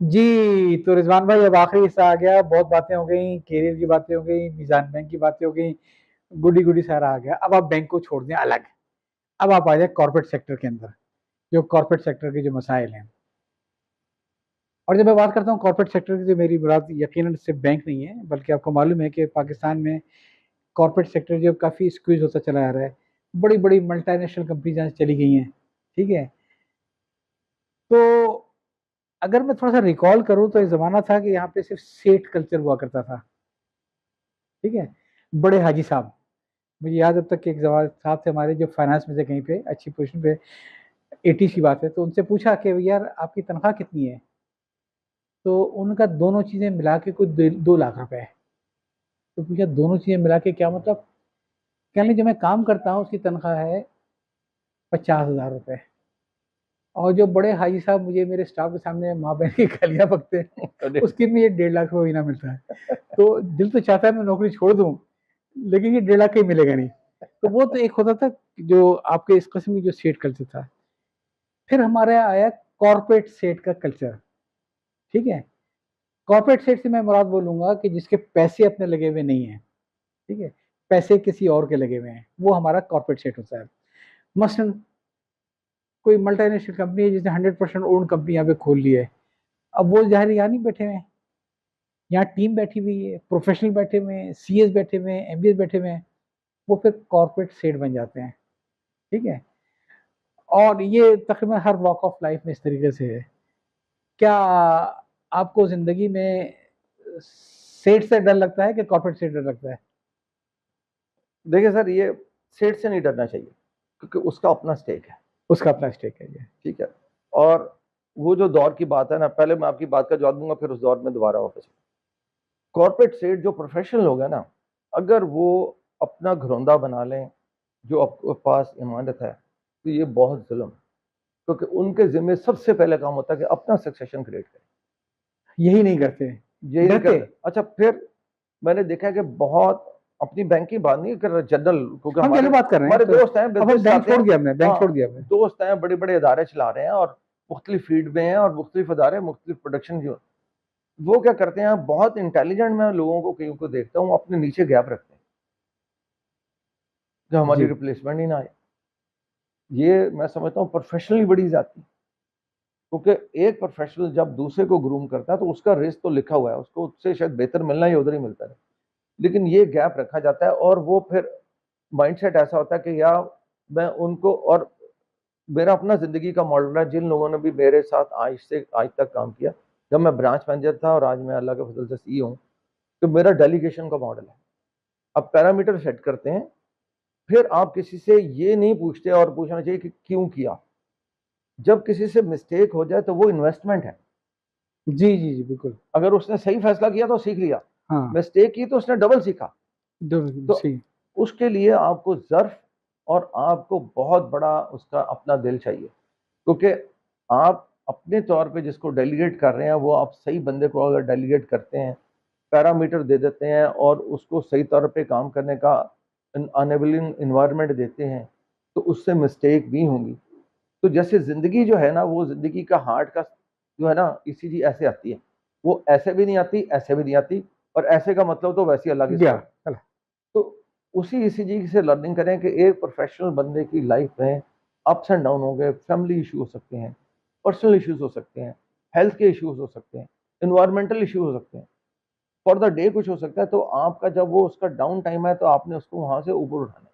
जी, तो रिजवान भाई अब आखिरी हिस्सा आ गया। बहुत बातें हो गई, कैरियर की बातें हो गई, मीज़ान बैंक की बातें हो गई, गुडी गुडी सारा आ गया। अब आप बैंक को छोड़ दें अलग। अब आप आ जाए कॉर्पोरेट सेक्टर के अंदर, जो कॉर्पोरेट सेक्टर के जो मसाइल हैं। और जब मैं बात करता हूँ कॉर्पोरेट सेक्टर की, तो मेरी मुराद यकीनन सिर्फ बैंक नहीं है, बल्कि आपको मालूम है कि पाकिस्तान में कॉर्पोरेट सेक्टर जो काफ़ी स्क्वीज होता चला आ रहा है। बड़ी बड़ी मल्टीनेशनल कंपनीज यहाँ से चली गई हैं। ठीक है, तो अगर मैं थोड़ा सा रिकॉल करूँ तो एक ज़माना था कि यहाँ पे सिर्फ सेठ कल्चर हुआ करता था। ठीक है, बड़े हाजी साहब। मुझे याद है अब तक कि एक साहब थे हमारे, जो फाइनेंस में थे कहीं पे अच्छी पोजीशन पे, 80 की बात है। तो उनसे पूछा कि यार आपकी तनख्वाह कितनी है? तो उनका दोनों चीज़ें मिला के कुछ 2 लाख रुपए है। तो पूछा दोनों चीज़ें मिला के क्या मतलब? कहने लगे, जो मैं काम करता हूँ उसकी तनख्वाह है 50,000 रुपये, और जो बड़े हाजी साहब मुझे मेरे स्टाफ के सामने माँ बहन की गालियाँ बकते हैं, अरे उसकी भी ये 1.5 लाख रुपये महीना मिलता है। तो दिल तो चाहता है मैं नौकरी छोड़ दूँ, लेकिन ये 1.5 लाख कहीं मिलेगा नहीं। तो वो तो एक होता था जो आपके इस किस्म की जो सेठ कल्चर था। फिर हमारे यहाँ आया कॉर्पोरेट सेठ का कल्चर। ठीक है, कॉर्पोरेट सेठ से मैं मुराद बोलूंगा कि जिसके पैसे अपने लगे हुए नहीं है। ठीक है, पैसे किसी और के लगे हुए हैं, वो हमारा कॉर्पोरेट सेठ होता है। मसलन कोई मल्टीनेशनल कंपनी है जिसने 100% ओन कंपनी यहाँ पे खोल ली है। अब वो जाहिर यहाँ नहीं बैठे हुए हैं, यहाँ टीम बैठी हुई है, प्रोफेशनल बैठे हुए हैं, सीएस बैठे हुए हैं, एमबीएस बैठे हुए हैं। वो फिर कॉर्पोरेट सेठ बन जाते हैं। ठीक है, और ये तकरीबन हर वॉक ऑफ लाइफ में इस तरीके से है। क्या आपको जिंदगी में सेठ से डर लगता है कि कॉर्पोरेट से डर लगता है? देखिए सर, ये सेठ से नहीं डरना चाहिए, क्योंकि उसका अपना स्टेक है। उसका अपना स्टेक है ये। ठीक है। और वो जो दौर की बात है ना, पहले मैं आपकी बात का जवाब दूंगा, फिर उस दौर में दोबारा वापस। कॉर्पोरेट सेठ जो प्रोफेशनल लोग हैं ना, अगर वो अपना घरौंदा बना लें जो आपके पास इमानत है, तो ये बहुत जुल्म है। क्योंकि उनके जिम्मे सबसे पहले काम होता है कि अपना सक्सेशन क्रिएट करें। यही नहीं करते, यही नहीं डरते। करते। अच्छा, फिर मैंने देखा है कि बहुत, अपनी बैंक की बात नहीं कर रहा, जनरल, क्योंकि हम हमारे चलो बात कर रहे हैं हमारे तो। दोस्त हैं, अब हम बिजनेस बैंक चलाते छोड़ हैं। दिया, हमने बैंक छोड़ हाँ, दिया हमने। दोस्त हैं, बड़े बड़े इदारे चला रहे हैं, और मुख्तलिफ फील्ड में हैं, और मुख्तलिफ इदारे, मुख्तलिफ प्रोडक्शन जो, वो क्या करते हैं, बहुत इंटेलिजेंट, मैं लोगों को कई को देखता हूँ अपने नीचे गैप रखते हैं जो हमारी जी रिप्लेसमेंट ही ना आए। ये मैं समझता हूँ प्रोफेशनली बड़ी जाती है। क्योंकि एक प्रोफेशनल जब दूसरे को ग्रूम करता है, तो उसका रिस्क तो लिखा हुआ है, उसको उससे शायद बेहतर मिलना ही उधर ही मिलता है। लेकिन ये गैप रखा जाता है, और वो फिर माइंडसेट ऐसा होता है कि यार, मैं उनको, और मेरा अपना जिंदगी का मॉडल है, जिन लोगों ने भी मेरे साथ आज से आज तक काम किया, जब मैं ब्रांच मैनेजर था और आज मैं अल्लाह के फजल से सीईओ हूँ, तो मेरा डेलीगेशन का मॉडल है। अब पैरामीटर सेट करते हैं, फिर आप किसी से ये नहीं पूछते, और पूछना चाहिए कि क्यों किया। जब किसी से मिस्टेक हो जाए तो वो इन्वेस्टमेंट है। जी जी जी बिल्कुल। अगर उसने सही फैसला किया तो सीख लिया, हाँ, मिस्टेक की तो उसने डबल सीखा। तो सही। उसके लिए आपको जर्फ, और आपको बहुत बड़ा उसका अपना दिल चाहिए। क्योंकि आप अपने तौर पे जिसको डेलीगेट कर रहे हैं, वो आप सही बंदे को अगर डेलीगेट करते हैं, पैरामीटर दे देते हैं, और उसको सही तौर पे काम करने का अनेबलिंग इन्वायरमेंट देते हैं, तो उससे मिस्टेक भी होंगी। तो जैसे ज़िंदगी जो है ना, वो ज़िंदगी का हार्ट का जो है ना, ईसीजी ऐसे आती है। वो ऐसे भी नहीं आती, ऐसे भी नहीं आती, और ऐसे का मतलब तो वैसे ही अल्लाह की गया सौ है। चला। तो उसी ईसीजी से लर्निंग करें कि एक प्रोफेशनल बंदे की लाइफ में अप्स एंड डाउन हो गए, फैमिली इशू हो सकते हैं, पर्सनल इश्यूज हो सकते हैं, हेल्थ के इश्यूज हो सकते हैं, इन्वायरमेंटल इशू हो सकते हैं, फॉर द डे कुछ हो सकता है। तो आपका जब वो उसका डाउन टाइम है, तो आपने उसको वहां से ऊपर उठाना है,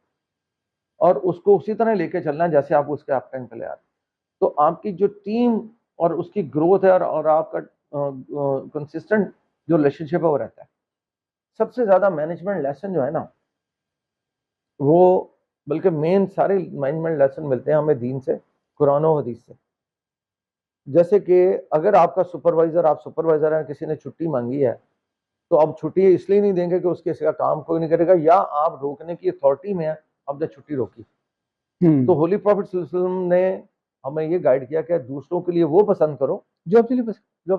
और उसको उसी तरह लेके चलना है जैसे आप उसके अप टाइम पे ले आ रहे हैं। तो आपकी जो टीम और उसकी ग्रोथ है, और आपका कंसिस्टेंट जो रिलेशनशिप है वो रहता है। सबसे ज्यादा मैनेजमेंट लेसन जो है ना, वो, बल्कि मेन सारे मैनेजमेंट लेसन मिलते हैं हमें दीन से, कुरान और हदीस से। जैसे कि अगर आपका सुपरवाइजर, आप सुपरवाइजर हैं, किसी ने छुट्टी मांगी है, तो आप छुट्टी इसलिए नहीं देंगे कि उसके इसका काम कोई नहीं करेगा, या आप रोकने की अथॉरिटी में है, आपने छुट्टी रोकी। तो हम्म। होली प्रॉफिट सल्लल्लाहु अलैहि वसल्लम ने हमें ये गाइड किया कि दूसरों के लिए वो पसंद करो जो अपने लिए बस। जो,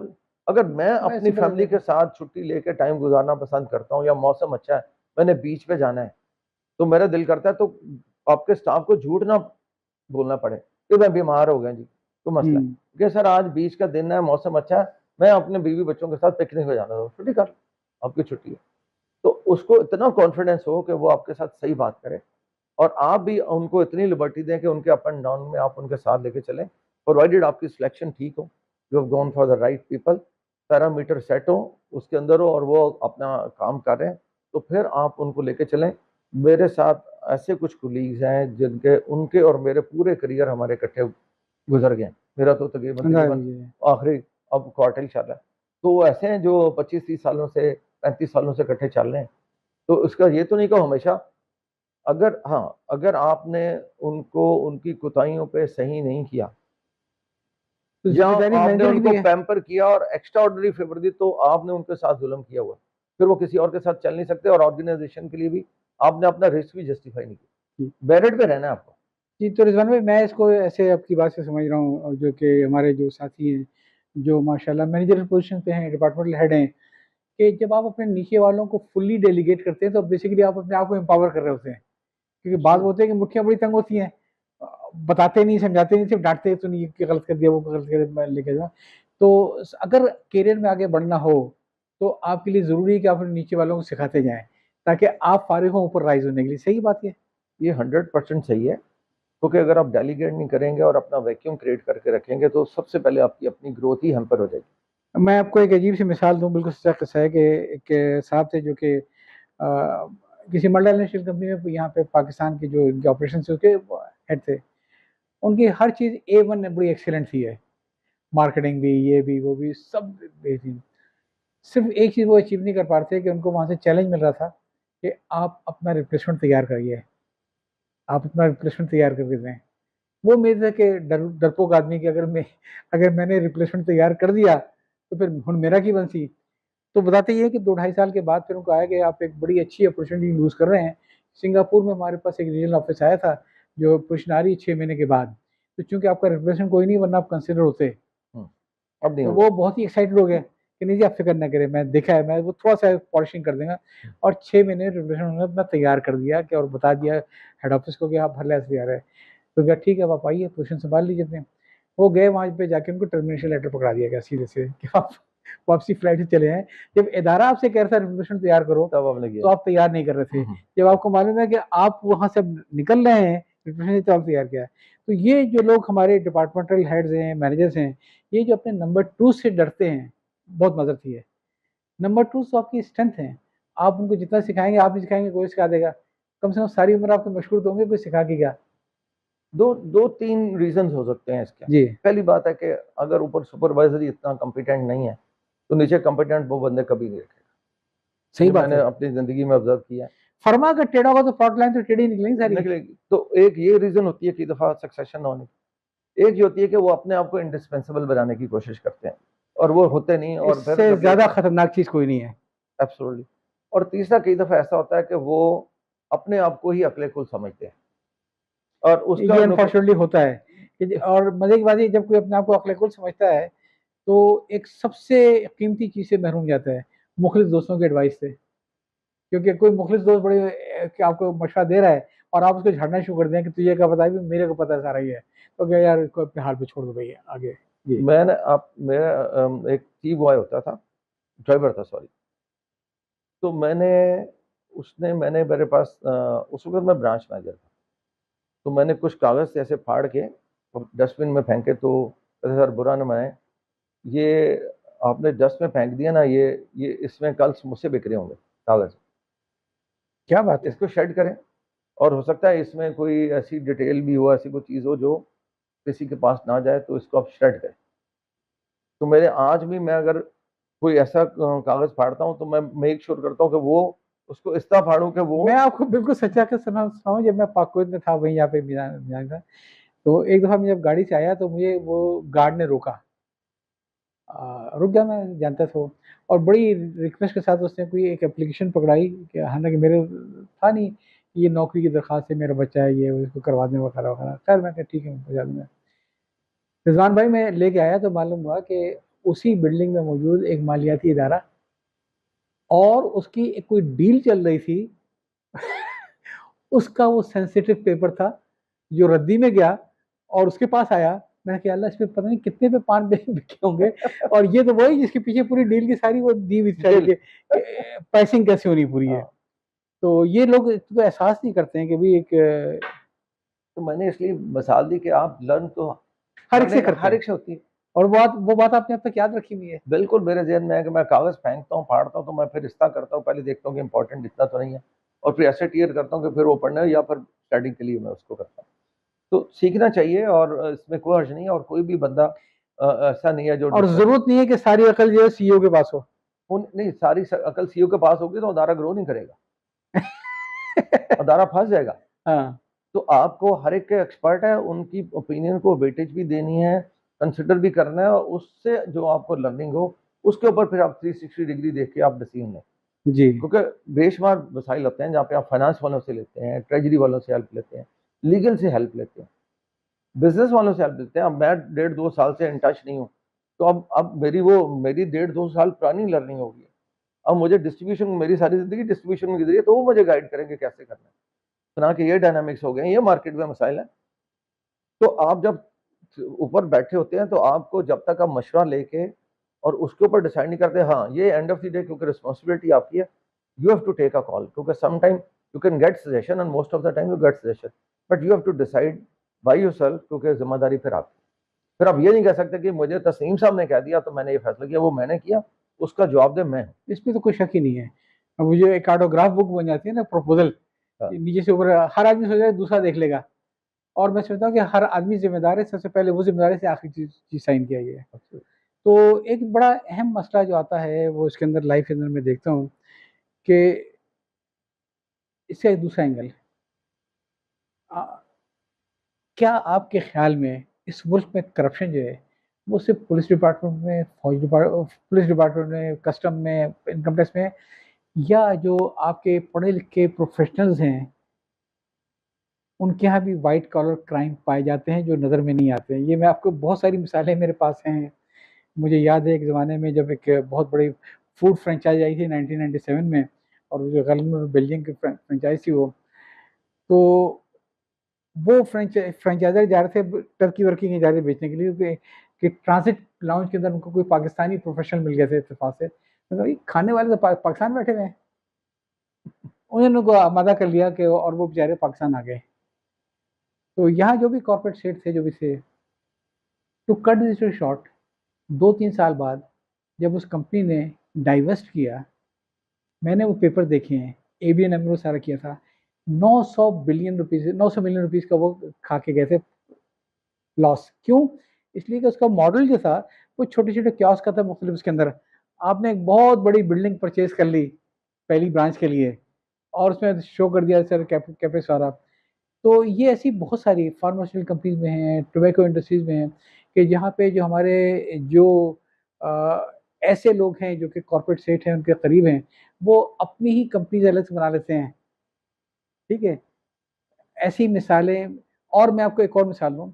अगर मैं मैं अपनी सिंपल फैमिली सा। के साथ छुट्टी लेके टाइम गुजारना पसंद करता हूँ, या मौसम अच्छा है, मैंने बीच पे जाना है, तो मेरा दिल करता है, तो आपके स्टाफ को झूठ ना बोलना पड़े कि मैं बीमार हो गया जी, तो मसला है हम्म। कि सर आज बीच का दिन है, मौसम अच्छा है, मैं अपने बीवी बच्चों के साथ पिकनिक पे जाना था, छुट्टी कर, आपकी छुट्टी है। तो उसको इतना कॉन्फिडेंस हो कि वो आपके साथ सही बात करे, और आप भी उनको इतनी लिबर्टी दें कि उनके अप एंड डाउन में आप उनके साथ लेके चलें, प्रोवाइडेड आपकी सिलेक्शन ठीक हो, you have gone for the right people, parameter set हो उसके अंदर हो, और वो अपना काम कर रहे हैं, तो फिर आप उनको लेके चलें। मेरे साथ ऐसे कुछ कुलीग्स हैं जिनके उनके और मेरे पूरे करियर हमारे इकट्ठे गुजर गए हैं। मेरा तो तकरीबन अंदाजा तकरीबन लीजिए। आखिरी अब क्वार्टर चल रहा है, तो वो ऐसे हैं जो 25-30 सालों से 35 सालों से इकट्ठे चल रहे हैं। तो उसका ये तो नहीं कहो हमेशा, अगर हाँ, अगर आपने उनको उनकी कोताहियों पे सही नहीं किया, तो या जिम्मेदारी आपने मैनेजर की उनको भी है। पैम्पर किया और एक्स्ट्रा ऑर्डिनरी फेवर दी, तो आपने उनके साथ जुल्म किया हुआ है। फिर वो किसी और के साथ चल नहीं सकते, और ऑर्गेनाइजेशन के लिए भी आपने अपना रिस्क भी जस्टिफाई नहीं किया। जी। बैरियर पे रहना है आपको। जी, तो रिजवान भाई मैं इसको ऐसे आपकी बात से समझ रहा हूँ, और जो कि हमारे जो साथी हैं जो माशाल्लाह मैनेजरल पोजीशन पे हैं, डिपार्टमेंटल हेड हैं, कि जब आप अपने नीचे वालों को फुल्ली डेलीगेट करते हैं तो बेसिकली आप अपने आप को एम्पावर कर रहे होते हैं। क्योंकि बात होती है कि मुट्ठियाँ बड़ी तंग होती हैं, बताते नहीं, समझाते नहीं, सिर्फ डांटते हैं, तो नहीं ये गलत कर दिया, वो गलत कर दिया, मैं लेके जाऊँ। तो अगर करियर में आगे बढ़ना हो तो आपके लिए ज़रूरी है कि आप अपने नीचे वालों को सिखाते जाएं, ताकि आप फारिग हों ऊपर राइज होने के लिए। सही बात है। ये 100% सही है, क्योंकि अगर आप डेलीगेट नहीं करेंगे और अपना वैक्यूम क्रिएट करके रखेंगे, तो सबसे पहले आपकी अपनी ग्रोथ ही हैम्पर हो जाएगी। मैं आपको एक अजीब सी मिसाल दूँ, बिल्कुल सच्चा किस्सा है कि एक साहब थे जो कि किसी मल्टीनेशनल कंपनी में यहाँ पे पाकिस्तान के जो इनके ऑपरेशन थे उसके हेड थे। उनकी हर चीज़ A1 बड़ी एक्सीलेंट थी है, मार्केटिंग भी, ये भी, वो भी, सब बेहतरीन। सिर्फ एक चीज़ वो अचीव नहीं कर पा रहे थे कि उनको वहाँ से चैलेंज मिल रहा था कि आप अपना रिप्लेसमेंट तैयार करिए, आप अपना रिप्लेसमेंट तैयार करके दें। वो उम्मीद है कि डरपोक आदमी की अगर मैंने रिप्लेसमेंट तैयार कर दिया तो फिर हुण मेरा की बनसी। तो बताते ये है कि 2 ढाई साल के बाद फिर उनको आया कि आप एक बड़ी अच्छी अपॉर्चुनिटी लूज़ कर रहे हैं। सिंगापुर में हमारे पास एक रीजनल ऑफिस आया था, जो पोजीशन आ रही है 6 महीने के बाद, तो चूँकि आपका रिप्लेसमेंट कोई नहीं, वरना आप कंसिडर होते। अब नहीं तो होगा। वो बहुत ही एक्साइटेड हो गए कि नहीं जी आप फ़िक्र ना करें, मैं देखा है, मैं वो थोड़ा-सा पॉलिशिंग कर देगा, और 6 महीने रिप्लेसमेंट उन्होंने अपना तैयार कर दिया कि, और बता दिया हेड ऑफिस को कि आप हर लिहाज से तैयार है। तो कहा ठीक है, अब आप आइए, पोजीशन सँभाल लीजिए अपनी। वो गए वहाँ पे, जाके उनको टर्मिनेशन लेटर पकड़ा दिया गया सीधे-सीधे कि आप वापसी फ्लाइट से चले आएँ। जब इदारा आपसे कह रहा था रिप्लेसमेंट तैयार करो, तब आपने किया। तो आप तैयार नहीं कर रहे थे। जब आपको मालूम है कि आप वहाँ से अब निकल रहे हैं, रिप्लेसमेंट तो आप तैयार किया है। तो ये जो लोग हमारे डिपार्टमेंटल हेड्स हैं, मैनेजर्स हैं, ये जो अपने नंबर 2 से डरते हैं, बहुत माज़रती है। नंबर 2 तो आपकी स्ट्रेंथ है। आप उनको जितना सिखाएँगे, आप नहीं सिखाएँगे, कोई सिखा देगा। कम से कम सारी उम्र आपके मशहूर तो होंगे, कोई सिखा के गया। दो तीन रीजंस हो सकते हैं इसके। जी, पहली बात है कि अगर ऊपर सुपरवाइजर ही इतना कॉम्पिटेंट नहीं है, तो नीचे कॉम्पिटेंट वो बंदे कभी नहीं रखेगा। सही ये बात मैंने है। अपनी ज़िंदगी में ऑब्ज़र्व किया है। फर्मा अगर टेढ़ा होगा तो फ्रंट लाइन तो टेढ़ी निकलेंगी सारी। निकलेगी। तो एक ये रीज़न होती है कई दफ़ा सक्सेशन ना होने की। एक ये होती है कि वो अपने आप को इंडिस्पेंसेबल बनाने की कोशिश करते हैं, और वो होते नहीं, और फिर इससे जब ये ज़्यादा खतरनाक चीज़ कोई नहीं है। एब्सोल्युटली। और तीसरा कई दफ़ा ऐसा होता है कि वो अपने आप को ही अक्ल-ए-कुल समझते हैं, और उसका ये नुक अनफॉर्चुनेटली होता है और मज़े की बात ये, जब कोई अपने आप को अक्ल-ए-कुल समझता है, तो एक सबसे कीमती चीज़ से महरूम जाता है, मुख़लिस दोस्तों की एडवाइस से। क्योंकि कोई मुख़लिस दोस्त बड़े कि आपको मशवरा दे रहा है और आप उसको झाड़ना शुरू कर दें कि तुझे क्या पता है, मेरे को पता है सारा ये है। तो क्या यार, इसको अपने हाल पे छोड़ दो भई आगे। जी। मैंने आप मेरा एक टी बॉय होता था, ड्राइवर था सॉरी। तो मैंने मेरे पास उस वक़्त मैं ब्रांच मैनेजर था। तो मैंने कुछ कागज़ ऐसे फाड़ के और डस्टबिन में फेंके, तो कहते सर बुरा ना माने, ये आपने डस्ट में फेंक दिया ना, ये इसमें कल मुझसे बिक्रे होंगे कागज़। क्या बात है! इसको शेड करें, और हो सकता है इसमें कोई ऐसी डिटेल भी हो, ऐसी कोई चीज़ हो जो किसी के पास ना जाए, तो इसको आप श्रेड करें। तो मेरे आज भी मैं अगर कोई ऐसा कागज़ फाड़ता हूँ, तो मैं मेक श्योर करता हूँ कि वो उसको इस तरह फाड़ूँ कि वो मैं आपको बिल्कुल सच्चा के सुनाऊँ, जब मैं पाक-कुवैत में था, वहीं यहाँ पे मियाँ था, तो एक दफ़ा मैं जब गाड़ी से आया तो मुझे वो गार्ड ने रोका। रुक गया, मैं जानता था वो, और बड़ी रिक्वेस्ट के साथ उसने कोई एक एप्लीकेशन पकड़ाई कि हालाँकि मेरे था नहीं, ये नौकरी की दरख़्वास्त है, मेरा बच्चा है, ये वो, इसको करवा दें वग़ैरह-वग़ैरह। ख़ैर मैं कहा ठीक है, मैं पहुँचा दूँगा। रिज़वान भाई मैं लेके आया तो मालूम हुआ कि उसी बिल्डिंग में मौजूद एक मालियाती इदारा, और उसकी एक कोई डील चल रही थी। उसका वो सेंसिटिव पेपर था, जो रद्दी में गया और उसके पास आया, मैंने कहा अल्लाह इसमें पता नहीं कितने पे पान बिके होंगे, और ये तो वही जिसके पीछे पूरी डील की सारी वो दी हुई सारी डील। प्राइसिंग कैसे होनी पूरी है। हाँ, तो ये लोग इसको एहसास नहीं करते हैं कि भाई एक तो मैंने इसलिए मिसाल दी कि आप लर्न तो हर एक से लर्निंग करते हर हैं, एक से होती है। और वो बात आपने अब तक याद रखी हुई है। बिल्कुल मेरे ज़हन में है कि मैं कागज़ फेंकता हूँ, फाड़ता हूँ, तो मैं फिर इस्ता करता हूँ, पहले देखता हूँ कि इम्पोर्टेंट इतना तो नहीं है, और फिर ऐसे टियर करता हूँ कि फिर वो पढ़ना है या फिर स्टडी के लिए मैं उसको करता हूँ। तो सीखना चाहिए, और इसमें कोई हर्ज नहीं है, और कोई भी बंदा ऐसा नहीं है जो और जरूरत नहीं है कि सारी अकल जो है सीईओ के पास हो। नहीं, सारी अकल सीईओ के पास होगी तो अदारा ग्रो नहीं करेगा, अदारा फंस जाएगा। हाँ तो आपको हर एक के एक्सपर्ट है, उनकी ओपिनियन को वेटेज भी देनी है, कंसिडर भी करना है, और उससे जो आपको लर्निंग हो उसके ऊपर फिर आप 360 डिग्री देख के आप डिसीजन लें। जी क्योंकि बेशुमार वसाइल होते हैं जहाँ पे आप फाइनेंस वालों से लेते हैं, ट्रेजरी वालों से हेल्प लेते हैं, लीगल से हेल्प लेते हैं, बिजनेस वालों से हेल्प लेते हैं। अब मैं 1.5-2 साल से इन टच नहीं हूँ, तो अब मेरी 1.5-2 साल पुरानी लर्निंग होगी। अब मुझे डिस्ट्रीब्यूशन, मेरी सारी जिंदगी डिस्ट्रीब्यूशन में गुजरी है, तो वो मुझे गाइड करेंगे कैसे करना है। तो ना कि ये डायनामिक्स हो गए, ये मार्केट में मसाइल है। तो आप जब ऊपर बैठे होते हैं, तो आपको जब तक आप मशवरा लेके और उसके ऊपर डिसाइड नहीं करते, हाँ ये एंड ऑफ द डे क्योंकि रिस्पॉन्सिबिलिटी आपकी है, you have to take a call, क्योंकि some time you can get suggestion and most of the time you get suggestion, but you have to decide by yourself, क्योंकि जिम्मेदारी फिर आपकी। फिर आप ये नहीं कह सकते कि मुझे तस्नीम साहब ने कह दिया तो मैंने ये फैसला किया, वो मैंने किया, उसका जवाबदेह मैं हूँ। इसमें तो कोई शक ही नहीं है। अब वो जो एक कार्डोग्राफ बुक बन जाती है ना, प्रपोजल, हाँ, नीचे से ऊपर हर आदमी सोच रहा है दूसरा देख लेगा, और मैं सोचता हूँ कि हर आदमी जिम्मेदार है, सबसे पहले वो जिम्मेदारी से आखिरी चीज साइन किया गया है। अच्छा। तो एक बड़ा अहम मसला जो आता है वो इसके अंदर लाइफ के अंदर मैं देखता हूँ कि इसका एक दूसरा एंगल है। क्या आपके ख्याल में इस मुल्क में करप्शन जो है वो सिर्फ पुलिस डिपार्टमेंट में, पुलिस डिपार्टमेंट में, कस्टम में, इनकम टैक्स में, या जो आपके पढ़े लिखे प्रोफेशनल्स हैं उनके यहाँ भी वाइट कॉलर क्राइम पाए जाते हैं जो नज़र में नहीं आते हैं? ये मैं आपको बहुत सारी मिसालें मेरे पास हैं। मुझे याद है एक ज़माने में जब एक बहुत बड़ी फूड फ्रेंचाइज आई थी 1997 में, और जो गलत और बेल्जियम की फ्रेंचाइज थी तो वो फ्रेंचाइजर जा रहे थे टर्की वर्की नहीं जा रहे थे बेचने के लिए, कि ट्रांसिट लाउंज के अंदर उनको कोई पाकिस्तानी प्रोफेशनल मिल गए थे इत्तेफाक से। मैं कहा, "ये खाने वाले तो पाकिस्तान में बैठे हुए हैं।" उन्होंने उनको आमादा कर लिया कि और वो बेचारे पाकिस्तान आ गए। तो यहाँ जो भी कॉर्पोरेट शेड थे जो भी थे, to cut this story short, 2-3 साल बाद जब उस कंपनी ने डाइवर्स्ट किया, मैंने वो पेपर देखे हैं, एबीएन एमरो सारा किया था, 900 मिलियन रुपीज का वो खा के गए थे लॉस। क्यों? इसलिए कि उसका मॉडल जो था वो छोटे छोटे क्योस्क का था मुख्तलिफ, उसके अंदर आपने एक बहुत बड़ी बिल्डिंग परचेज कर ली पहली ब्रांच के लिए, और उसमें शो कर दिया सर कैफे सारा। तो ये ऐसी बहुत सारी फार्मास्यूटिकल कंपनीज में हैं, टोबैको इंडस्ट्रीज में हैं, कि जहाँ पे जो हमारे जो ऐसे लोग हैं जो कि कॉर्पोरेट सेठ हैं उनके करीब हैं, वो अपनी ही कंपनीज अलग से बना लेते हैं। ठीक है, ऐसी मिसालें। और मैं आपको एक और मिसाल दूँ,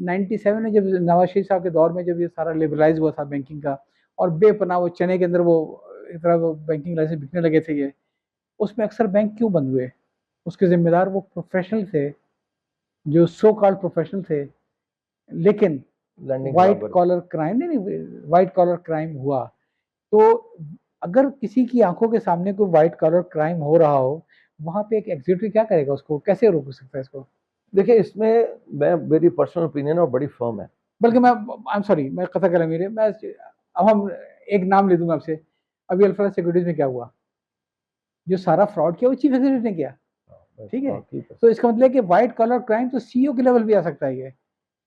97 में जब नवाज शरीफ साहब के दौर में जब ये सारा लिबरलाइज हुआ था बैंकिंग का, और बेपनाह वो चने के अंदर वो इस तरह वो बैंकिंग लाइसेंस बिकने लगे थे ये, उसमें अक्सर बैंक क्यों बंद हुए? उसके जिम्मेदार वो प्रोफेशनल थे जो सो कॉल्ड प्रोफेशनल थे, लेकिन लर्निंग व्हाइट बराबर। कॉलर क्राइम नहीं, व्हाइट कॉलर क्राइम हुआ। तो अगर किसी की आंखों के सामने कोई व्हाइट कॉलर क्राइम हो रहा हो, वहां पे एक एग्जीक्यूटिव क्या करेगा? उसको कैसे रोक सकता है इसको? देखिए इसमें मैं, मेरी पर्सनल ओपिनियन और बड़ी फर्म है। बल्कि मैं आई एम सॉरी, मैं कथा कला मेरे मैं अब हम एक नाम ले दूंगा आपसे। अभी अल्फा सिक्योरिटीज में क्या हुआ? जो सारा फ्रॉड किया वो चीफ एग्जीक्यूटिव ने किया। ठीक है, हाँ, ठीक है। तो इसका मतलब है कि व्हाइट कॉलर क्राइम तो सीईओ के लेवल भी आ सकता है ये।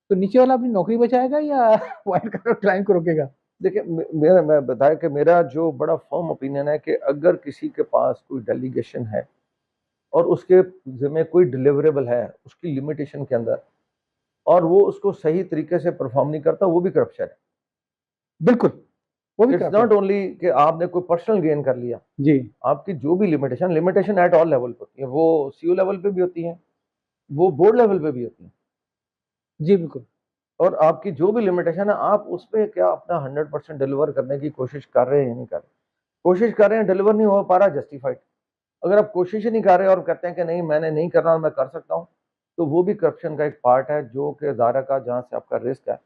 तो नीचे वाला अपनी नौकरी बचाएगा या व्हाइट कॉलर क्राइम को रोकेगा? देखिए मेरा, मैं बताया कि मेरा जो बड़ा फर्म ओपिनियन है कि अगर किसी के पास कोई डेलीगेशन है और उसके जिम्मे कोई डिलीवरेबल है उसकी लिमिटेशन के अंदर, और वो उसको सही तरीके से परफॉर्म नहीं करता, वो भी करप्शन है। बिल्कुल, वो भी इट्स करप्शन नॉट है। ओनली कि आपने कोई पर्सनल गेन कर लिया, जी आपकी जो भी limitation, limitation at all level पे होती है, वो सीईओ लेवल पे भी होती है, वो बोर्ड लेवल पे भी होती है। जी बिल्कुल। और आपकी जो भी लिमिटेशन है, आप उस पर क्या अपना 100% डिलीवर करने की कोशिश कर रहे हैं या नहीं कर रहे? कोशिश कर रहे हैं, डिलीवर नहीं हो पा रहा, जस्टिफाइड। अगर आप कोशिश ही नहीं कर रहे और कहते हैं कि नहीं मैंने नहीं करना और मैं कर सकता हूँ, तो वो भी करप्शन का एक पार्ट है, जो कि ज़ारा का जहाँ से आपका रिस्क है,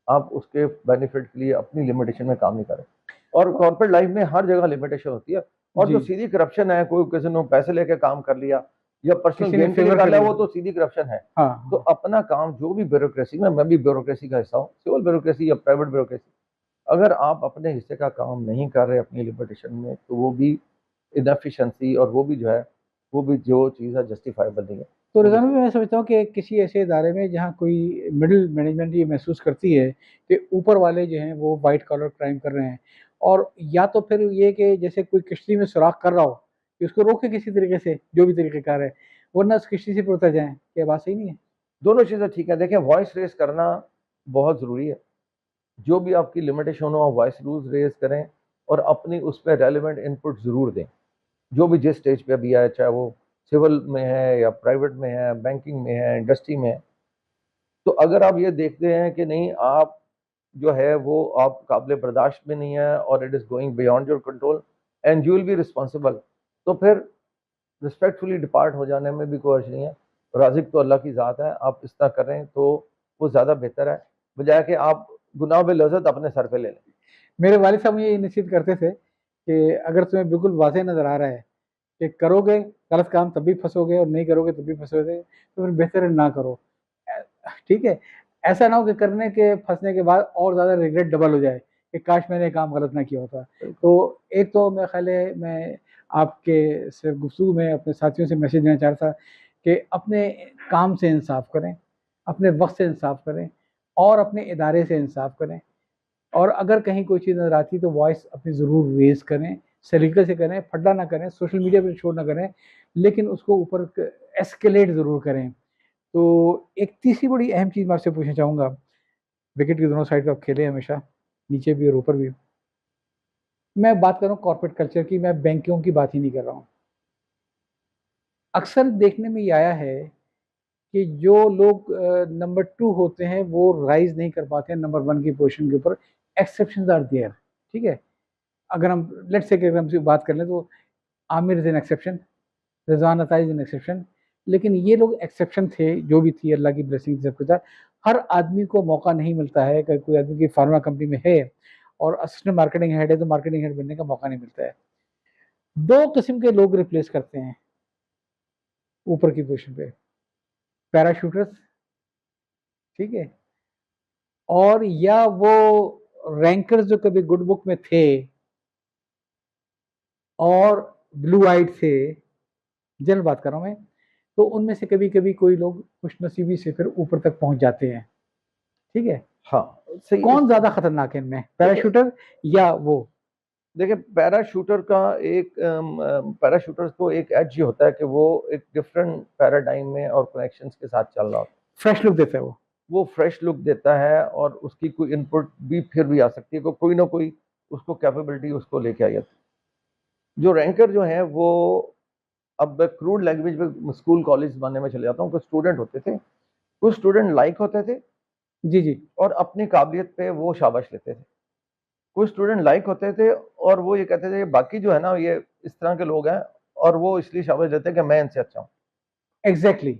आप उसके बेनिफिट के लिए अपनी लिमिटेशन में काम नहीं करें। और कॉर्पोरेट लाइफ में हर जगह लिमिटेशन होती है, और जो जी, सीधी करप्शन है, कोई किसी ने पैसे लेके काम कर लिया या पर्सनल किसी ने गेन के लिए फेवर कर के लिया, लिए। वो तो सीधी करप्शन है। हाँ, तो हाँ। अपना काम जो भी ब्यूरोक्रेसी में, मैं भी ब्यूरोक्रेसी का हिस्सा हूँ, सिविल ब्यूरोक्रेसी या प्राइवेट ब्यूरोक्रेसी, अगर आप अपने हिस्से का काम नहीं कर रहे अपनी लिमिटेशन में, तो वो भी इनएफिशिएंसी, और वो भी जो है, वो भी जो चीज़ है जस्टिफाइबल नहीं है। तो वो भी रिज़ान भाई, मैं समझता हूँ कि किसी ऐसे इदारे में जहाँ कोई मिडिल मैनेजमेंट ये महसूस करती है कि ऊपर वाले जो हैं वो वाइट कॉलर क्राइम कर रहे हैं, और या तो फिर ये कि जैसे कोई किश्ती में सुराख कर रहा हो कि उसको रोके किसी तरीके से, जो भी तरीक़ेकार है, वरना उस किश्ती से फिर उतर जाएँ। क्या बात सही नहीं है? दोनों चीज़ें ठीक है। देखिए, वॉइस रेज़ करना बहुत ज़रूरी है। जो भी आपकी लिमिटेशन हो, आप वॉइस रूल्स रेज़ करें और अपनी उस पे रेलेवेंट इनपुट ज़रूर दें। जो भी जिस स्टेज पे अभी है, चाहे वो सिविल में है या प्राइवेट में है, बैंकिंग में है, इंडस्ट्री में है। तो अगर आप ये देखते हैं कि नहीं, आप जो है वो आप काबिल बर्दाश्त में नहीं है और it is going beyond your control and you will be responsible, तो फिर रिस्पेक्टफुली डिपार्ट हो जाने में भी कोई अर्ज नहीं है। राज़िक तो अल्लाह की ज़ात है, आप इस तरह करें तो वो ज़्यादा बेहतर है, बजाय कि आप गुनाह बिल-लज़्ज़त अपने सर पे ले लें। मेरे वालिद साहब मुझे ये निश्चित करते थे कि अगर तुम्हें बिल्कुल वाज़ेह नज़र आ रहा है कि करोगे गलत काम तब भी फँसोगे और नहीं करोगे तब भी फँसोगे, तो फिर बेहतर है ना करो। अ, ठीक है? ऐसा ना हो कि करने के फँसने के बाद और ज़्यादा रिग्रेट डबल हो जाए कि काश मैंने ये काम गलत ना किया होता। बिल्कुल। तो एक तो मेरा ख़्याल है, मैं आपके से गुफ्तगू में अपने साथियों से मैसेज देना चाह रहा था कि अपने काम से इंसाफ़ करें, अपने वक़्त से इंसाफ़ करें और अपने इदारे से इंसाफ़ करें। और अगर कहीं कोई चीज़ नज़र आती है तो वॉइस अपनी ज़रूर रेज़ करें, सलीके से करें, फड्डा ना करें, सोशल मीडिया पे शो ना करें, लेकिन उसको ऊपर क एस्केलेट ज़रूर करें। तो एक तीसरी बड़ी अहम चीज़ मैं आपसे पूछना चाहूँगा, विकेट के दोनों साइड पे आप खेले हैं हमेशा, नीचे भी और ऊपर भी। मैं बात कर रहा हूँ कॉर्पोरेट कल्चर की, मैं बैंकियों की बात ही नहीं कर रहा हूँ। अक्सर देखने में ये आया है कि जो लोग नंबर 2 होते हैं वो राइज़ नहीं कर पाते हैं नंबर 1 की पोज़ीशन के ऊपर, एक्सेप्शंस आर देयर, ठीक है? अगर हम लेट्स से कि अगर हम सिर्फ बात कर लें तो Aamir is an exception, Rizwan अता इज़ एन एक्सेप्शन, लेकिन ये लोग एक्सेप्शन थे, जो भी थी अल्लाह की ब्लेसिंग सब कुछ था। हर आदमी को मौका नहीं मिलता है कि कोई आदमी की फार्मा कंपनी में है और असिस्टेंट मार्केटिंग हेड है, तो मार्केटिंग हेड बनने का मौका नहीं मिलता है। 2 किस्म के लोग रिप्लेस करते हैं ऊपर की पोज़ीशन पे, पैराशूटर्स, ठीक है? और या वो रैंकर्स जो कभी गुड बुक में थे और ब्लू आइड थे, जनरल बात कर रहा हूँ मैं, तो उनमें से कभी-कभी कोई लोग खुशनसीबी से फिर ऊपर तक पहुँच जाते हैं, ठीक है? हाँ, सही इस कौन ज़्यादा खतरनाक है इनमें, देखिए पैराशूटर या वो? देखिए, पैराशूटर का एक पैराशूटर्स को एक एज ये होता है कि वो एक डिफरेंट पैराडाइम में और कनेक्शंस के साथ चल रहा होता है। फ्रेश लुक देता है वो। वो फ्रेश लुक देता है और उसकी कोई इनपुट भी फिर भी आ सकती है, कोई ना कोई उसको कैपेबिलिटी उसको लेके आ जाती है। जो रैंकर जो हैं वो, अब मैं क्रूड लैंग्वेज में स्कूल कॉलेज ज़माने में चले जाता हूँ, कुछ स्टूडेंट होते थे, कुछ स्टूडेंट लाइक होते थे जी, जी। और अपनी काबिलियत पे वो शाबाश लेते थे। कुछ स्टूडेंट लाइक होते थे और वो ये कहते थे बाकी जो है ना, ये इस तरह के लोग हैं, और वो इसलिए शाबाश देते हैं कि मैं इनसे अच्छा हूँ। एग्ज़ैक्टली।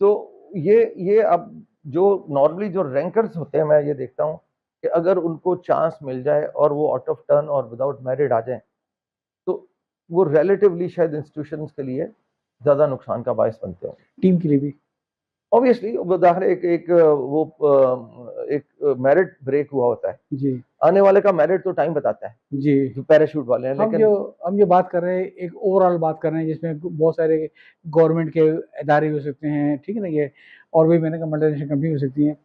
तो ये अब जो नॉर्मली जो रैंकर्स होते हैं, मैं ये देखता हूँ कि अगर उनको चांस मिल जाए और वो आउट ऑफ टर्न और विदाउट मेरिट आ जाएँ, तो वो रिलेटिवली शायद इंस्टीट्यूशंस के लिए ज़्यादा नुकसान का बायस बनते होंगे। टीम के लिए भी। ऑब्वियसली उदाहरण एक एक एक मेरिट ब्रेक हुआ होता है। जी, आने वाले का मेरिट तो टाइम बताता है, जी। जो पैराशूट वाले हैं, हम जो लेकिन हम जो बात कर रहे हैं, एक ओवरऑल बात कर रहे हैं जिसमें बहुत सारे गवर्नमेंट के इदारे हो सकते हैं, ठीक है ना? ये और भी मैंने कहा मल्टीनेशनल कंपनी हो सकती हैं।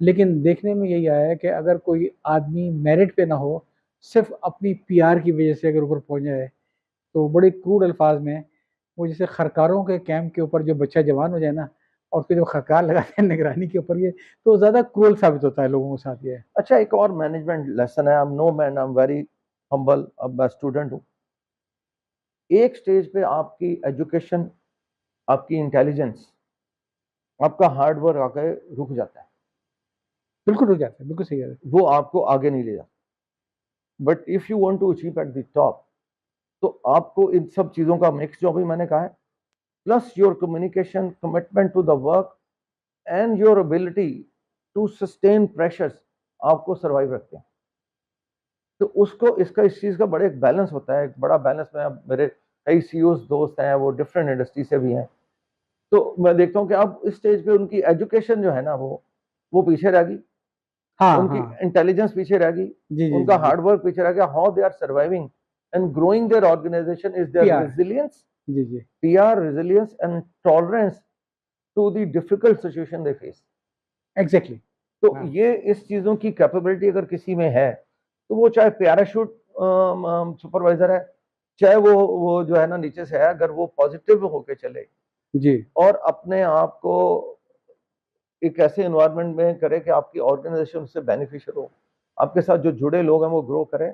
लेकिन देखने में यही आया है कि अगर कोई आदमी मेरिट पे ना हो, सिर्फ़ अपनी पीआर की वज़ह से अगर ऊपर पहुँच जाए, तो बड़े क्रूड अल्फाज़ में वो जैसे खरकारों के कैंप के ऊपर जो बच्चा जवान हो जाए ना, और उसको जब खरकार लगाते हैं निगरानी के ऊपर, ये तो ज़्यादा क्रूअल साबित होता है लोगों के साथ ये। अच्छा, एक और मैनेजमेंट लेसन है। I am no man, I am very humble, अब मैं स्टूडेंट हूँ। एक स्टेज पे आपकी एजुकेशन, आपकी इंटेलिजेंस, आपका हार्ड वर्क आके रुक जाता है। बिल्कुल रुक जाता है, बिल्कुल सही कह रहे हैं। वो आपको आगे नहीं ले जाता। But if you want to achieve at the top, तो आपको इन सब चीज़ों का मिक्स जो अभी मैंने कहा है, plus your communication, commitment to the work and your ability to sustain pressures आपको सर्वाइव रखते हैं। तो उसको इसका इस चीज़ का बड़ा एक बैलेंस होता है, एक बड़ा बैलेंस। में अब मेरे कई सीईओज दोस्त हैं, वो डिफरेंट इंडस्ट्री से भी हैं, तो मैं देखता हूँ कि अब इस स्टेज पे उनकी एजुकेशन जो है ना वो पीछे रह गई, हाँ उनकी हाँ इंटेलिजेंस पीछे रह गई, जी जी उनका जी हार्ड वर्क पीछे रह गया। How they are surviving and growing their organisation is their PR resilience, जी जी PR resilience and tolerance to the difficult situation they face. Exactly तो हाँ ये इस चीजों की कैपेबिलिटी अगर किसी में है, तो वो चाहे पैराशूट सुपरवाइजर है, चाहे वो जो है ना नीचे से है, अगर वो पॉजिटिव होके चले जी और अपने आप को एक ऐसे एनवायरनमेंट में करे कि आपकी ऑर्गेनाइजेशन उससे बेनिफिशियल हो, आपके साथ जो जुड़े लोग हैं वो ग्रो करें,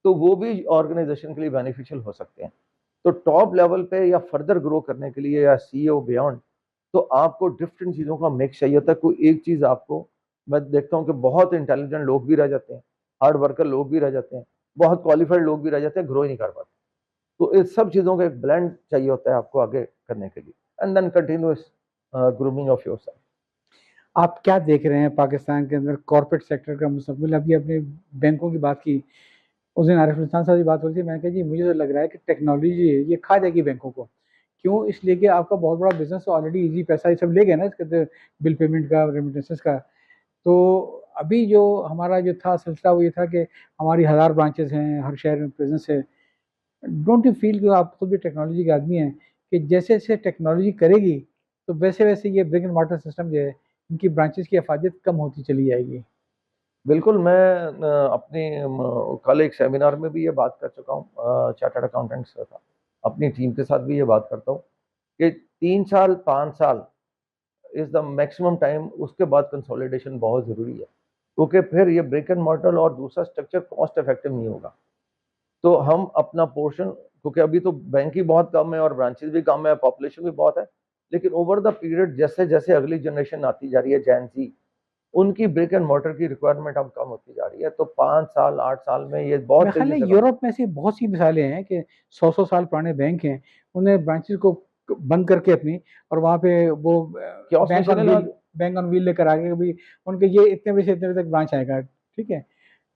तो वो भी ऑर्गेनाइजेशन के लिए बेनिफिशियल हो सकते हैं। तो टॉप लेवल पे या फर्दर ग्रो करने के लिए या सीईओ बियॉन्ड, तो आपको डिफरेंट चीज़ों का मिक्स चाहिए होता है। कोई एक चीज़ आपको, मैं देखता हूँ कि बहुत इंटेलिजेंट लोग भी रह जाते हैं, हार्ड वर्कर लोग भी रह जाते हैं, बहुत क्वालिफाइड लोग भी रह जाते हैं, ग्रो ही नहीं कर पाते। तो इस सब चीज़ों का एक ब्लेंड चाहिए होता है आपको आगे करने के लिए, and then continuous grooming of yourself. आप क्या देख रहे हैं पाकिस्तान के अंदर कॉर्पोरेट सेक्टर का मुस्तकबिल? अभी अपने बैंकों की बात की, उस दिन आरिफ खान साहब की बात हो रही थी, मैंने कहा जी मुझे तो लग रहा है कि टेक्नोलॉजी है ये खा जाएगी बैंकों को। क्यों? इसलिए कि आपका बहुत बड़ा बिजनेस तो ऑलरेडी इजी, पैसा ये सब ले गए ना इसके अंदर, बिल पेमेंट का, रेमिटेंसेस का। तो अभी जो हमारा जो था सिलसिला वो ये था कि हमारी 1000 ब्रांचेस हैं, हर शहर में प्रेजेंस है। डोंट यू फील कि आप खुद भी टेक्नोलॉजी के आदमी हैं कि जैसे जैसे टेक्नोलॉजी करेगी तो वैसे वैसे ये ब्रिक एंड मॉर्टर सिस्टम जो है, इनकी ब्रांचेस की अफादियत कम होती चली जाएगी? बिल्कुल, मैं अपनी कल एक सेमिनार में भी ये बात कर चुका हूँ, चार्टर्ड अकाउंटेंट्स का था, अपनी टीम के साथ भी ये बात करता हूँ कि 3 साल 5 साल इज द मैक्सिमम टाइम, उसके बाद कंसोलिडेशन बहुत ज़रूरी है, क्योंकि फिर ये ब्रिक एंड मॉर्टर और दूसरा स्ट्रक्चर कॉस्ट इफेक्टिव नहीं होगा। तो हम अपना पोर्शन, क्योंकि अभी तो बैंक ही बहुत कम है और ब्रांचेस भी कम है, पॉपुलेशन भी बहुत है, लेकिन ओवर द पीरियड जैसे जैसे अगली जनरेशन आती जा रही है, जैन जी, उनकी ब्रिक एंड मॉर्टर की रिक्वायरमेंट अब कम होती जा रही है। तो 5 साल 8 साल में ये मेरे बहुत ख्याल तेजी में से कम। यूरोप में ऐसी बहुत सी मिसालें हैं कि 100 साल पुराने बैंक हैं, उन्हें ब्रांचेस को बंद करके अपनी, और वहाँ पे वो कियोस्क बैंक ऑन मशीनें लगा wheel, the. Bank on wheel लेकर आ गए भी, उनके ये इतने बजे से इतने बजे तक ब्रांच आएगा। ठीक है?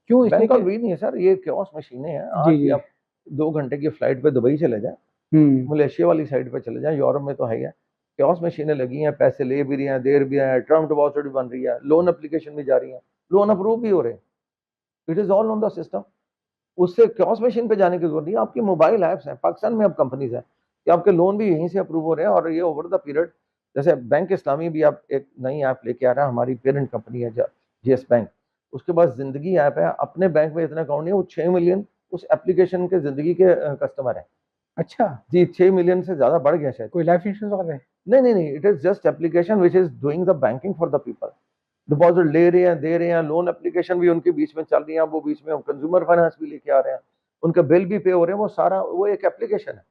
क्यों? इसलिए बैंक ऑन कि व्हील नहीं है सर, ये कियोस्क मशीनें हैं। जी आज भी जी आप 2 घंटे की फ्लाइट पे दुबई चले जाएं, हम्म मलेशिया वाली साइड पे चले जाएं, यूरोप में तो है ही है। कियोस्क मशीनें लगी हैं, पैसे ले भी रही हैं, दे भी रही हैं, टर्म डिपॉजिट भी बन रही है, लोन एप्लीकेशन भी जा रही है, लोन अप्रूव भी हो रहे हैं। It is all on the system. उससे कियोस्क मशीन पे जाने की जरूरत नहीं है। आपकी मोबाइल ऐप्स हैं, पाकिस्तान में अब कंपनीज हैं कि आपके लोन भी यहीं से अप्रूव हो रहे हैं, और ये ओवर द पीरियड, जैसे बैंक इस्लामी भी आप एक नई ऐप लेके आ रहा है, हमारी पेरेंट कंपनी है जीएस बैंक, उसके पास जिंदगी ऐप है। अपने बैंक में इतना अकाउंट नहीं है, वो 6 मिलियन उस एप्लीकेशन के जिंदगी के कस्टमर है। अच्छा, जी, 6 मिलियन से ज्यादा बढ़ गया शायद। कोई लाइफ इंश्योरेंस वगैरह है? नहीं नहीं नहीं, it is just application which is doing the banking for the people. Deposit ले रहे हैं, दे रहे हैं, लोन एप्लीकेशन भी उनके बीच में चल रही है, वो बीच में कंज्यूमर फाइनेंस भी लेके आ रहे हैं, उनका बिल भी पे हो रहे हैं, वो सारा वो एक एप्लीकेशन है।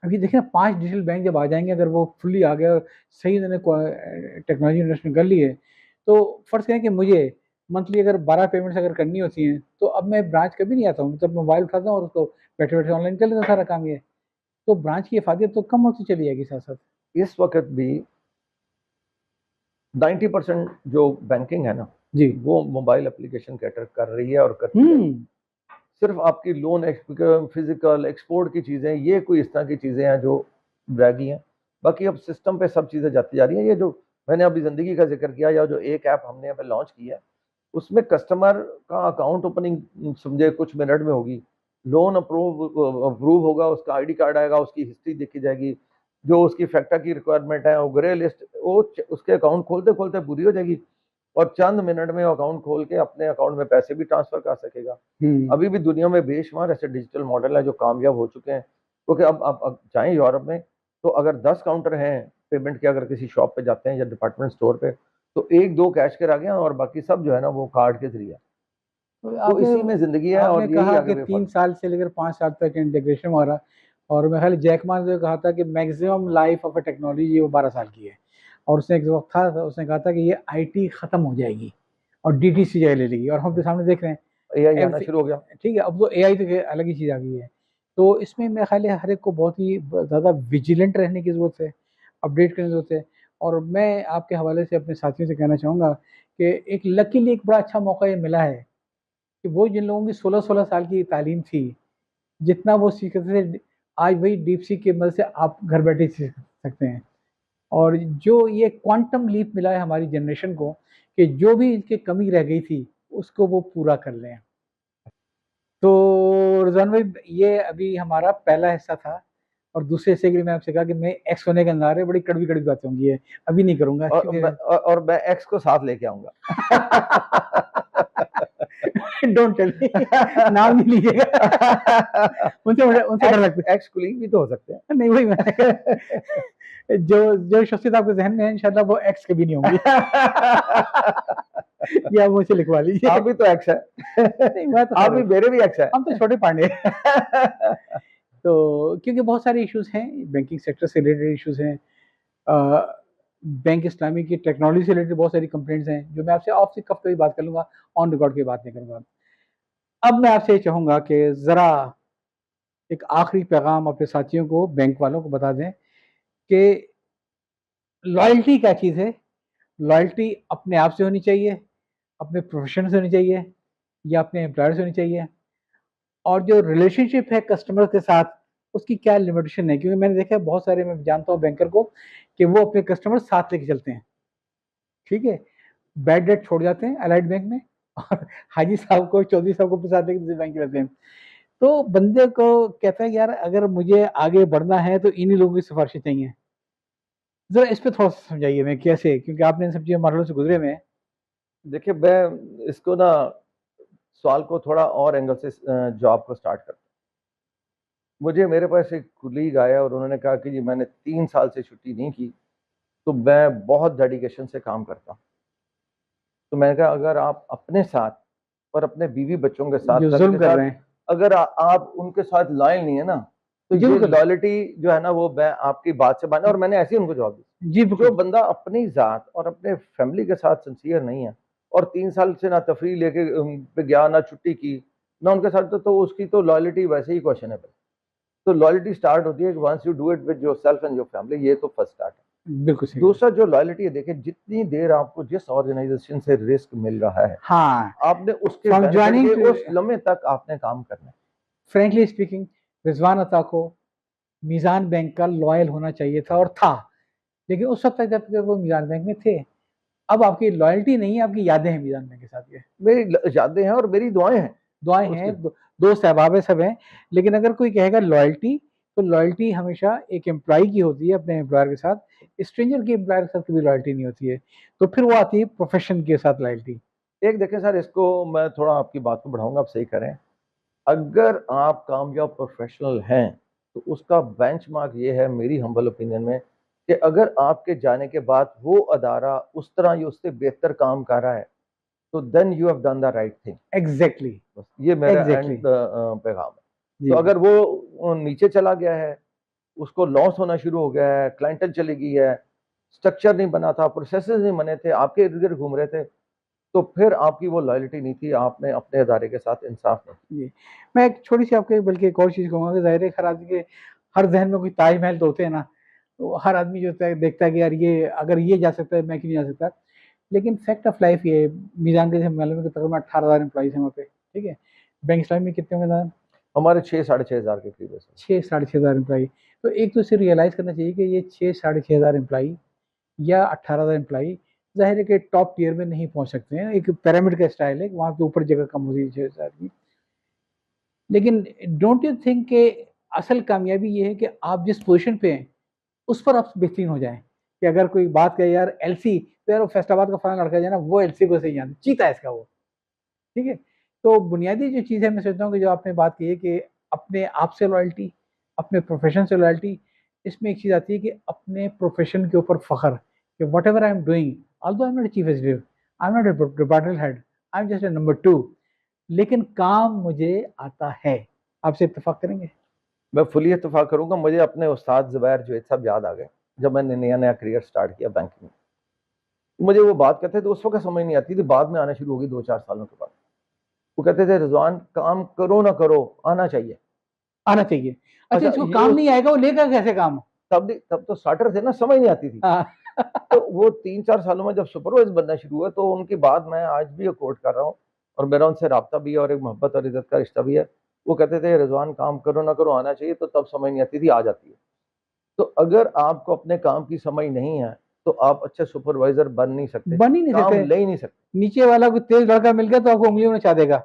अभी देखिए ना, 5 डिजिटल बैंक जब आ जाएंगे, अगर वो फुल्ली आ गए और सही उन्होंने टेक्नोलॉजी इन्वेस्टमेंट कर ली है, तो फर्ज करें कि मुझे मंथली अगर 12 पेमेंट्स अगर करनी होती हैं, तो अब मैं ब्रांच कभी नहीं आता हूँ, मतलब मोबाइल उठाता हूँ और उसको बैठे बैठे ऑनलाइन कर लेता हूँ सारा काम ये। तो ब्रांच की इफादियत तो कम होती चली जाएगी साथ साथ। इस वक्त भी 90% जो बैंकिंग है ना, जी वो मोबाइल एप्लीकेशन कैटर कर रही है और करती है। हम्म सिर्फ आपकी लोन, फिजिकल एक्सपोर्ट की चीज़ें, ये कोई इस तरह की चीज़ें हैं जो रह गई हैं। बाकी अब सिस्टम पे सब चीज़ें जाती जा रही हैं। ये जो मैंने अभी ज़िंदगी का जिक्र किया, या जो एक ऐप हमने अभी लॉन्च की है, उसमें कस्टमर का अकाउंट ओपनिंग समझे कुछ मिनट में होगी, लोन अप्रूव होगा, उसका आईडी कार्ड आएगा, उसकी हिस्ट्री देखी जाएगी, जो उसकी फैक्टा की रिक्वायरमेंट है, वो ग्रे लिस्ट, वो उसके अकाउंट खोलते खोलते पूरी हो जाएगी, और चंद मिनट में अकाउंट खोल के अपने अकाउंट में पैसे भी ट्रांसफर कर सकेगा। हम्म अभी भी दुनिया में बेशुमार ऐसे डिजिटल मॉडल हैं जो कामयाब हो चुके हैं, क्योंकि अब आप जाएं यूरोप में, तो अगर 10 काउंटर हैं पेमेंट के, अगर किसी शॉप पे जाते हैं या डिपार्टमेंट स्टोर पे, तो एक दो कैश के आ गए और बाकी सब जो है ना वो कार्ड के जरिए। तो तो आपने इसी में जिंदगी है आपने और यही कहा आगे कि वे तीन फल। साल से लेकर 5 साल तक इंटीग्रेशन हमारा, और मैं ख्याल जैकमा ने कहा था कि maximum life of A technology वो 12 साल की है, और उसने एक वक्त था उसने कहा था कि ये आईटी खत्म हो जाएगी और डीटीसी जगह ले लेगी, और हम तो सामने देख रहे हैं एआई आना एवरीथिंग। शुरू हो गया। ठीक है, अब तो एआई तो अलग ही चीज़ आ गई है। तो इसमें मेरे ख्याल है हर एक को बहुत ही ज़्यादा विजिलेंट रहने की ज़रूरत है, अपडेट करने की ज़रूरत है। और मैं आपके हवाले से अपने साथियों से कहना चाहूँगा कि एक लकीली एक बड़ा अच्छा मौका ये मिला है कि वो जिन लोगों की 16-16 साल की तालीम थी, जितना वो सीख सकते थे, आज वही डीप सीक की मदद से आप घर बैठे सीख सकते हैं। और जो ये क्वांटम लीप मिला है हमारी जनरेशन को कि जो भी इनकी कमी रह गई थी, उसको वो पूरा कर लें। तो रिज़वान भाई, ये अभी हमारा पहला हिस्सा था और दूसरे हिस्से के लिए मैं आपसे कहा कि मैं एक्स होने के अंदाज़ है, बड़ी कड़वी-कड़वी बातें होंगी ये, अभी नहीं करूँगा और मैं एक्स को साथ लेके आऊँगा। डोंट टेल मी, नाम नहीं लीजिएगा। उनसे डर लगता है। एक्स कुलीग भी तो हो सकते हैं। नहीं, वही मैंने कहा, जो शख्सियत आपके ज़हन में है इंशाल्लाह वो एक्स कभी नहीं होंगी। ये आप मुझसे लिखवा लीजिए। आप भी तो एक्स है। नहीं, मैं तो आप भी, मेरे भी एक्स है। हम तो छोटे पांडे हैं। तो क्योंकि बहुत सारे इश्यूज हैं, बैंकिंग सेक्टर से रिलेटेड इश्यूज हैं, बैंक इस्लामी की टेक्नोलॉजी से रिलेटेड बहुत सारी कंप्लेंट्स हैं, जो मैं आपसे ऑफ द कफ कभी बात कर लूँगा, ऑन रिकॉर्ड की बात नहीं करूँगा। अब मैं आपसे ये चाहूँगा कि ज़रा एक आखिरी पैगाम अपने साथियों को, बैंक वालों को बता दें कि लॉयल्टी क्या चीज़ है? लॉयल्टी अपने आप से होनी चाहिए, अपने प्रोफेशन से होनी चाहिए या अपने एम्प्लॉयर से होनी चाहिए, और जो रिलेशनशिप है कस्टमर के साथ, उसकी क्या लिमिटेशन है? क्योंकि मैंने देखा है बहुत सारे, मैं जानता हूँ बैंकर को कि वो अपने कस्टमर साथ लेके चलते हैं, ठीक है? बैड डेट छोड़ जाते हैं अलाइड बैंक में और हाजी साहब को, चौधरी साहब को अपने साथ लेके दूसरे बैंक में रहते हैं। तो बंदे को कहता है कि यार अगर मुझे आगे बढ़ना है तो इन्हीं लोगों की सिफारिशें चाहिए। ज़रा इस पे थोड़ा-सा समझाइए मैं कैसे? क्योंकि आपने इन सब चीज़ों मरहलों से गुज़रे हुए हैं। देखिए, मैं इसको ना सवाल को थोड़ा और एंगल से जॉब को स्टार्ट करता हूँ। मुझे, मेरे पास एक कुलीग आया और उन्होंने कहा कि जी मैंने 3 साल से छुट्टी नहीं की, तो मैं बहुत डेडिकेशन से काम करता हूँ। तो मैंने कहा अगर आप अपने साथ और अपने बीवी बच्चों के साथ, जो घर ज़ुल्म के कर साथ, रहे हैं। अगर आप उनके साथ लॉयल नहीं है ना, तो जी, ये बिल्कुल। लॉयल्टी जो है ना वो मैं आपकी बात से माना, और मैंने ऐसे ही उनको जवाब दिया। जी, जो बिल्कुल। बंदा अपनी ज़ात और अपने फैमिली के साथ सिंसियर नहीं है और 3 साल से ना तफरीह लेके पे गया, ना छुट्टी की, ना उनके साथ, तो उसकी तो लॉयल्टी वैसे ही क्वेश्चनेबल। तो लॉयल्टी स्टार्ट होती है कि once you do it with yourself and your family, ये तो फर्स्ट स्टार्ट है। बिल्कुल सही। दूसरा जो लॉयल्टी है, देखिए जितनी देर आपको जिस ऑर्गेनाइजेशन से रिस्क मिल रहा है, हाँ, आपने उसके फ्रॉम बेनिफिट जॉइनिंग के टू, उस लम्हे तक आपने काम करना है। फ्रैंकली स्पीकिंग, रिज़वान अता को मीज़ान बैंक का लॉयल होना चाहिए था और था, लेकिन उस वक़्त तक जब तक वो मीज़ान बैंक में थे। अब आपकी लॉयल्टी नहीं है, आपकी यादें हैं मीज़ान बैंक के साथ ये। मेरी यादें हैं और मेरी दुआएं हैं दुआएँ उसके। हैं, दोस्त अहबाब हैं, सब हैं, लेकिन अगर कोई कहेगा लॉयल्टी, तो लॉयल्टी हमेशा एक एम्प्लॉयी की होती है अपने एम्प्लॉयर के साथ, स्ट्रेंजर के एम्प्लॉयर के साथ कभी लॉयल्टी नहीं होती है। तो फिर वो आती है प्रोफ़ेशन के साथ लॉयल्टी। एक देखें सर, इसको मैं थोड़ा आपकी बात को बढ़ाऊंगा, आप सही करें। अगर आप कामयाब प्रोफेशनल हैं तो उसका बेंचमार्क ये है मेरी हम्बल ओपिनियन में कि अगर आपके जाने के बाद वो अदारा उस तरह या उससे बेहतर काम कर रहा है, तो then you have done the right thing. Exactly, बस ये मेरा एग्ज़ैक्टली। एंड पैगाम है। तो जी, अगर वो नीचे चला गया है, उसको लॉस होना शुरू हो गया है, क्लाइंटल चली गई है, स्ट्रक्चर नहीं बना था, प्रोसेसेस नहीं बने थे, आपके इर्द-गिर्द घूम रहे थे, तो फिर आपकी वो लॉयल्टी नहीं थी, आपने अपने अदारे के साथ इंसाफ नहीं किया। जी। मैं एक छोटी-सी आपको बल्कि एक और चीज़ कहूँगा कि ज़ाहिर है हर आदमी के हर ज़हन में कोई ताजमहल तो होते हैं ना, तो हर आदमी जो होता है देखता है कि यार ये अगर ये जा सकता है, मैं क्यों नहीं जा सकता? लेकिन फैक्ट ऑफ लाइफ़ ये है, मीज़ान के जैसे मालूम है कि तकरीबन 18,000 एम्प्लॉइज़ हैं वहाँ पे, ठीक है? बैंक इस्लामी में कितने होंगे दादा? हमारे 6 साढ़े 6 हज़ार के करीब है सर। 6 साढ़े 6,000 एम्प्लॉयी। तो एक तो इसे रियलाइज़ करना चाहिए कि ये 6 साढ़े 6,000 एम्प्लॉयी या 18,000 एम्प्लॉयी ज़ाहिर है कि टॉप टियर में नहीं पहुँच सकते हैं। एक पिरामिड का स्टाइल है, वहाँ पे ऊपर जगह कम होती है 6,000 की। लेकिन डोंट यू थिंक कि असल कामयाबी ये है कि आप जिस पोज़ीशन पे हैं, उस पर आप बेहतरीन हो जाएँ। कि अगर कोई बात कहे यार एलसी, तो यार वो फैसलाबाद का फलाना लड़का जो है ना, वो एलसी को सही जानता है, चीता है इसका वो, ठीक है? तो बुनियादी जो चीज़ है, मैं सोचता हूँ कि जो आपने बात की है कि अपने आप से लॉयल्टी, अपने प्रोफ़ेशन से लॉयल्टी, इसमें एक चीज़ आती है कि अपने प्रोफ़ेशन के ऊपर फ़ख्र कि whatever I am doing, although I am not a chief executive, I am not a departmental head, I am just a number 2, लेकिन काम मुझे आता है। आपसे इत्तेफ़ाक करेंगे? मैं फुली इत्तेफ़ाक करूँगा, मुझे अपने उस्ताद ज़ुबैर जुवैद साहब याद आ गए, जब मैंने नया-नया करियर स्टार्ट किया बैंकिंग में। मुझे वो बात कहते थे, तो उस वक़्त समझ नहीं आती थी, बाद में आना शुरू हो गई 2-4 सालों के बाद। वो कहते थे, "रिज़वान, काम करो ना करो, आना चाहिए।" आना चाहिए। अच्छा, अच्छा, जिसको ये काम उस नहीं आएगा वो लेगा कैसे काम? तब तो स्टार्टर थे ना, समझ नहीं आती थी। हाँ, तो वो 3-4 सालों में जब सुपरवाइज बनना शुरू हुआ तो उनकी बात मैं आज भी कोट कर रहा हूँ और मेरा उनसे राब्ता भी है और एक मोहब्बत और इज्जत का रिश्ता भी है। वो कहते थे रिजवान काम करो ना करो आना चाहिए, तो तब समझ नहीं आती थी, आ जाती है। तो अगर आपको अपने काम की समझ नहीं है तो आप अच्छे सुपरवाइजर बन नहीं सकते, बन ही नहीं काम सकते। ले ही नहीं सकते। नीचे वाला कोई तेज लड़का मिल गया तो आपको उंगलियों में नचा देगा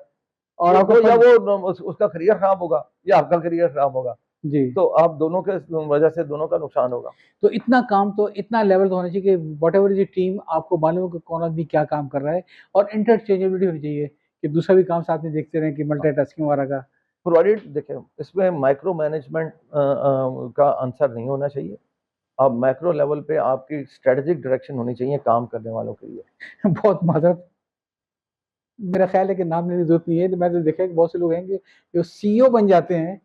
और आपको या फट। उसका करियर खराब होगा या आपका करियर खराब होगा, जी। तो आप दोनों के वजह से दोनों का नुकसान होगा। तो इतना काम तो इतना लेवल तो होना चाहिए कि वट एवर इज टीम आपको मालूम हो कि कौन आदमी क्या काम कर रहा है, और इंटरचेंजेबिलिटी होनी चाहिए कि दूसरा भी काम साथ में देखते रहें कि मल्टीटास्किंग वगैरह का। प्रोवाइडेड देखिए इसमें माइक्रो मैनेजमेंट का आंसर नहीं होना चाहिए। आप मैक्रो लेवल पे आपकी स्ट्रेटेजिक डायरेक्शन होनी चाहिए काम करने वालों के लिए। बहुत माजरत, मेरा ख्याल है कि नाम लेने की जरूरत नहीं है। मैं तो देखा है कि बहुत से लोग हैं कि जो सीईओ बन जाते हैं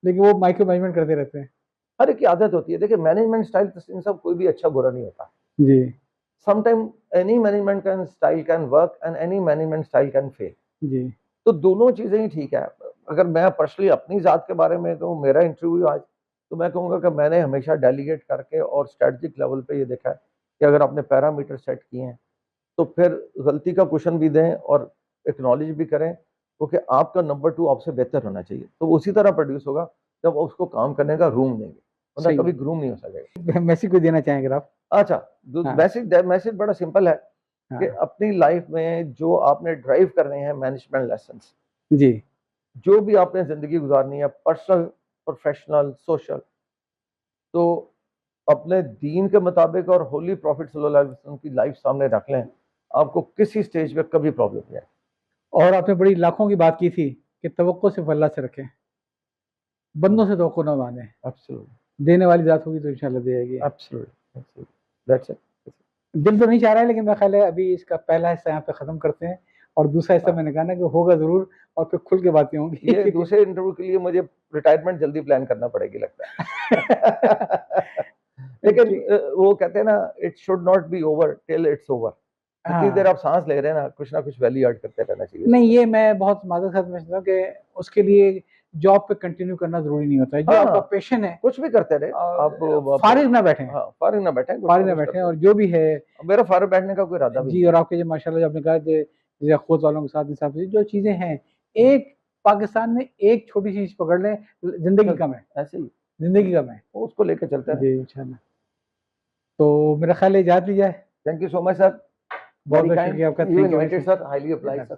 लेकिन वो माइक्रो मैनेजमेंट करते रहते हैं। हर एक की आदत होती है। देखिए मैनेजमेंट स्टाइल तो इन सब कोई भी अच्छा बुरा नहीं होता। जी। Sometime any management can style can work and any management style can fail. जी। तो दोनों चीजें ही ठीक है। अगर मैं पर्सनली अपनी जात के बारे में कहूँ, मेरा इंटरव्यू आज, तो मैं कहूँगा कि मैंने हमेशा डेलीगेट करके और स्ट्रेटजिक लेवल पे ये देखा है कि अगर आपने पैरामीटर सेट किए हैं तो फिर गलती का क्वेश्चन भी दें और एक्नॉलेज भी करें, क्योंकि आपका नंबर 2 आपसे बेहतर होना चाहिए। तो वो उसी तरह प्रोड्यूस होगा जब उसको काम करने का रूम देंगे, वरना सही कभी ग्रूम नहीं हो सकेगा। है। मैसेज को देना चाहेंगे आप? अच्छा, हाँ। मैसेज बड़ा सिंपल है कि हाँ। अपनी लाइफ में जो आपने ड्राइव करने हैं मैनेजमेंट लेसन्स, जी। जो भी आपने ज़िंदगी गुज़ारनी है, पर्सनल, प्रोफ़ेशनल, सोशल, तो अपने दीन के मुताबिक और होली प्रॉफ़िट सल्लल्लाहु अलैहि वसल्लम की लाइफ़ सामने रख लें, आपको किसी स्टेज पे कभी प्रॉब्लम नहीं आएगी। और आपने बड़ी लाखों की बात की थी कि तवक्को सिर्फ अल्लाह से रखें, बंदों से तवक्को ना माने। एब्सोल्युटली, देने वाली ज़ात होगी तो इंशाल्लाह दे जाएगी। Absolutely, absolutely, that's it. दिल तो नहीं चाह रहा है, लेकिन मेरा ख्याल है अभी इसका पहला हिस्सा यहाँ पे ख़त्म करते हैं और दूसरा हिस्सा मैंने कहा ना कि होगा ज़रूर और फिर खुल के बातें होंगी। ये दूसरे इंटरव्यू के लिए मुझे रिटायरमेंट जल्दी प्लान करना पड़ेगी लगता है। लेकिन वो कहते हैं ना, it should not be over till it's over. जितनी देर हाँ। आप सांस ले रहे हैं ना, कुछ ना कुछ वैल्यू ऐड करते रहना चाहिए। नहीं, ये मैं बहुत माज़रत के साथ समझता हूँ कि उसके लिए जॉब पे कंटिन्यू करना ज़रूरी नहीं होता है। जो आपका हाँ, पैशन है कुछ भी करते रहे आप फारिग ना बैठें, हाँ, फारिग ना बैठें, कुछ फारिग ना ना कुछ बैठें, करते और जो भी है रहें। मेरा फारिग बैठने का कोई इरादा भी जी। नहीं और है। आपके जो माशाल्लाह जो आपने कहा कि जैसे अख़वत वालों के साथ इंसाफ से जो चीज़ें हैं, एक पाकिस्तान में एक छोटी-सी चीज़ पकड़ लें, ज़िंदगी कम है, ऐसे ही ज़िंदगी कम है। उसको लेके चलते रहें। जी, इंशाल्लाह। तो मेरा ख्याल है इजाज़त ली जाए। Thank you so much sir, very बहुत-बहुत काइंड, शुक्रिया आपका। You thank you very invited much. Sir, highly applied sir.